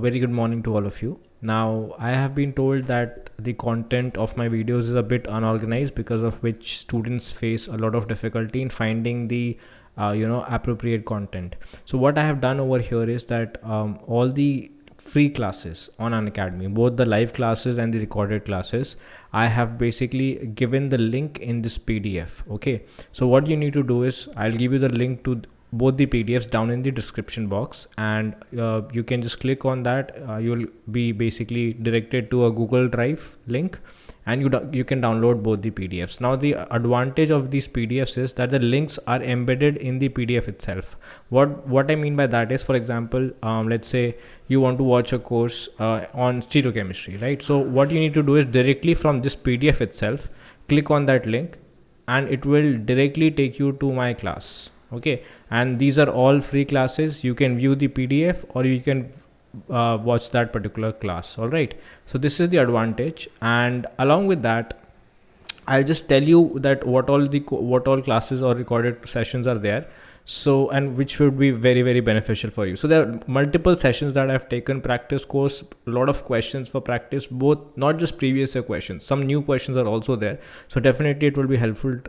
very good morning to all of you. Now, I have been told that the content of my videos is a bit unorganized, because of which students face a lot of difficulty in finding the appropriate content. So what I have done over here is that all the free classes on Unacademy, both the live classes and the recorded classes, I have basically given the link in this PDF. Okay, so what you need to do is I'll give you the link to both the PDFs down in the description box, and you can just click on that. You'll be basically directed to a Google Drive link, and you can download both the PDFs. Now, the advantage of these PDFs is that the links are embedded in the PDF itself. What I mean by that is, for example, let's say you want to watch a course on stereochemistry, right? So what you need to do is directly from this PDF itself, click on that link, and it will directly take you to my class. Okay, and these are all free classes. You can view the PDF, or you can watch that particular class. All right, so this is the advantage, and along with that, I'll just tell you that what all classes or recorded sessions are there, so, and which would be very, very beneficial for you. So there are multiple sessions that I've taken, practice course, a lot of questions for practice, both not just previous year questions, some new questions are also there. So definitely it will be helpful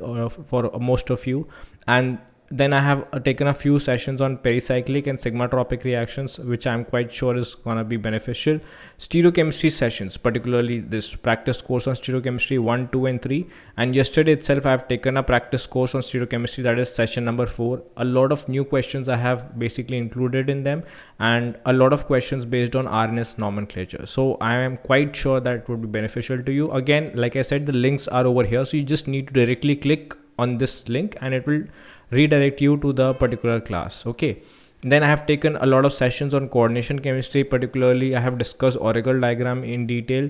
for most of you. And then I have taken a few sessions on pericyclic and sigmatropic reactions, which I'm quite sure is gonna be beneficial. Stereochemistry sessions, particularly this practice course on stereochemistry 1, 2 and 3. And yesterday itself I have taken a practice course on stereochemistry, that is session number 4. A lot of new questions I have basically included in them, and a lot of questions based on RNS nomenclature. So I am quite sure that it would be beneficial to you. Again, like I said, the links are over here, so you just need to directly click on this link and it will redirect you to the particular class. Okay, then I have taken a lot of sessions on coordination chemistry. Particularly I have discussed Oracle diagram in detail.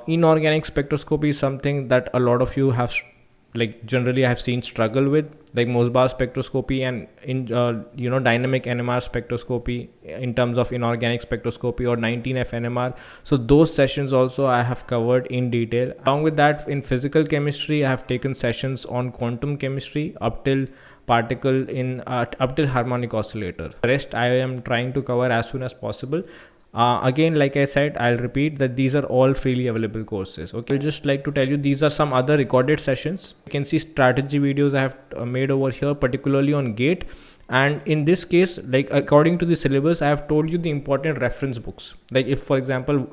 Inorganic spectroscopy is something that a lot of you have, like, generally I have seen struggle with, like Mosbach spectroscopy and in dynamic NMR spectroscopy in terms of inorganic spectroscopy, or 19F NMR. So those sessions also I have covered in detail. Along with that, in physical chemistry I have taken sessions on quantum chemistry up till particle in up till harmonic oscillator. The rest I am trying to cover as soon as possible. Again, like I said, I'll repeat that these are all freely available courses. Okay, I'll just like to tell you these are some other recorded sessions. You can see strategy videos I have made over here, particularly on GATE. And in this case, like according to the syllabus, I have told you the important reference books. Like if, for example,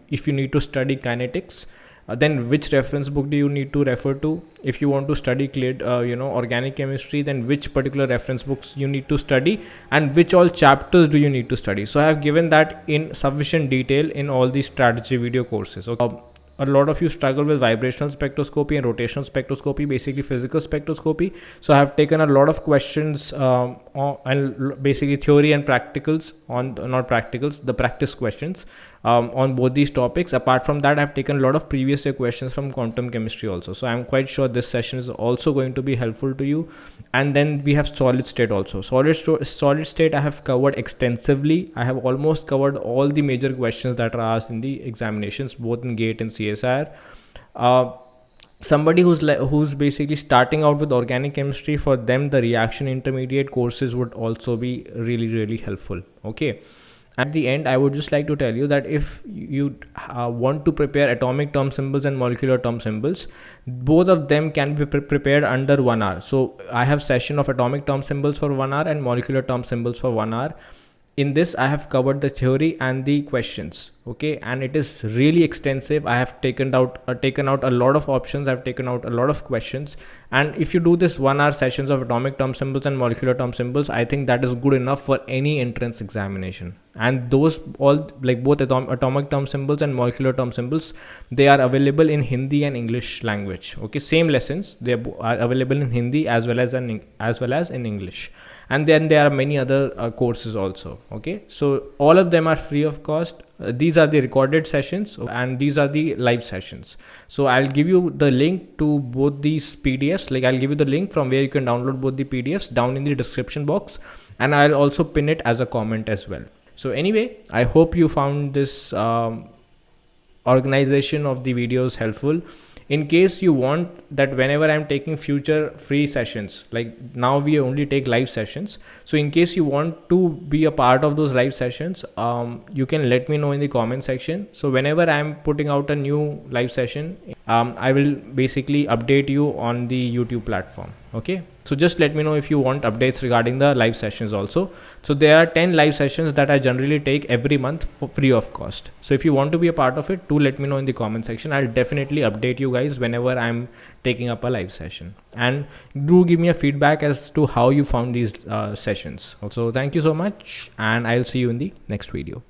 if you need to study kinetics, then which reference book do you need to refer to? If you want to study organic chemistry, then which particular reference books you need to study, and which all chapters do you need to study. So I have given that in sufficient detail in all these strategy video courses. Okay. A lot of you struggle with vibrational spectroscopy and rotational spectroscopy, basically physical spectroscopy. So I have taken a lot of questions and basically theory and practicals on, not practicals, the practice questions on both these topics. Apart from that, I have taken a lot of previous year questions from quantum chemistry also. So I'm quite sure this session is also going to be helpful to you. And then we have solid state also. Solid state I have covered extensively. I have almost covered all the major questions that are asked in the examinations, both in GATE and CSIR. Somebody who's basically starting out with organic chemistry, for them the reaction intermediate courses would also be really, really helpful. Okay. At the end, I would just like to tell you that if you want to prepare atomic term symbols and molecular term symbols, both of them can be prepared under 1 hour. So I have session of atomic term symbols for 1 hour and molecular term symbols for 1 hour. In this, I have covered the theory and the questions. Okay, and it is really extensive. I have taken out a lot of options. I've taken out a lot of questions. And if you do this 1 hour sessions of atomic term symbols and molecular term symbols, I think that is good enough for any entrance examination. And those all, like both atomic term symbols and molecular term symbols, they are available in Hindi and English language. Okay, same lessons, they are available in Hindi as well as in English. And then there are many other courses also. Okay, so all of them are free of cost. These are the recorded sessions and these are the live sessions. So I'll give you the link to both these PDFs. Like I'll give you the link from where you can download both the PDFs down in the description box, and I'll also pin it as a comment as well. So anyway, I hope you found this organization of the videos helpful. in case you want that whenever I'm taking future free sessions, like now we only take live sessions, so in case you want to be a part of those live sessions, you can let me know in the comment section. So whenever I'm putting out a new live session, I will basically update you on the YouTube platform. Okay, so just let me know if you want updates regarding the live sessions also. So there are 10 live sessions that I generally take every month for free of cost. So if you want to be a part of it, do let me know in the comment section. I'll definitely update you guys whenever I'm taking up a live session, and do give me a feedback as to how you found these sessions. So thank you so much, and I'll see you in the next video.